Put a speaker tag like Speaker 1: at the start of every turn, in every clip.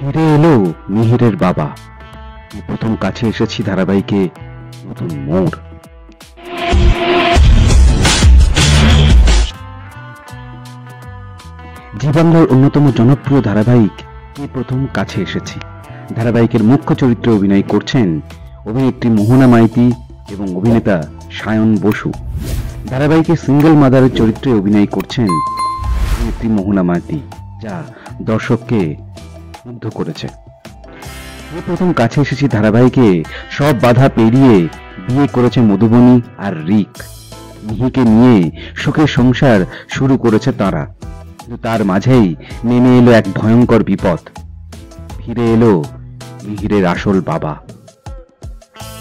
Speaker 1: ফিরে এলো মিহিরের বাবা। প্রথম কাছে এসেছি ধারাবাহিকে নতুন মোড়। জি বাংলার অন্যতম জনপ্রিয় ধারাবাহিক প্রথম কাছে এসেছি ধারাবাহিকের মুখ্য চরিত্রে অভিনয় করছেন অভিনেত্রী মোহনা মাইতি এবং অভিনেতা সায়ন বসু। ধারাবাহিকে সিঙ্গেল মাদারের চরিত্রে অভিনয় করছেন অভিনেত্রী মোহনা মাইতি, যা দর্শককে মুগ্ধ করেছে। প্রথম কাছে এসেছি ধারাবাহিকে সব বাধা পেরিয়ে বিয়ে করেছে মধুবনী আর রিক। মিহিকে নিয়ে সুখের সংসার শুরু করেছে তারা, কিন্তু তার মাঝেই নেমে এলো এক ভয়ঙ্কর বিপদ। ফিরে এলো মিহিরের আসল বাবা।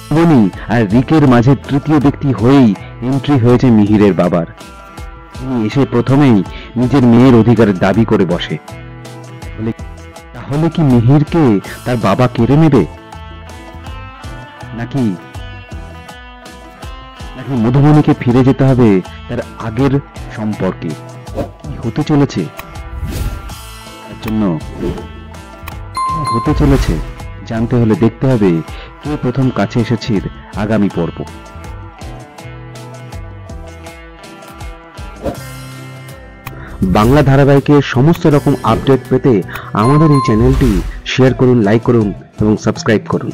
Speaker 1: মধুবনী আর রিকের মাঝে তৃতীয় ব্যক্তি হয়েই এন্ট্রি হয়েছে মিহিরের বাবার। তিনি এসে প্রথমেই নিজের মেয়ের অধিকারের দাবি করে বসে। তাহলে কি মিহিরকে তার বাবা কেড়ে নেবে, নাকি মধুবনীকে ফিরে যেতে হবে তার আগের সম্পর্কে? কি হতে চলেছে তার জন্য হতে চলেছে জানতে হলে দেখতে হবে কে প্রথম কাছে এসেছে আগামী পর্ব। বাংলা ধারাবাহিকের সমস্ত রকম আপডেট পেতে আমাদের এই চ্যানেলটি শেয়ার করুন, লাইক করুন এবং সাবস্ক্রাইব করুন।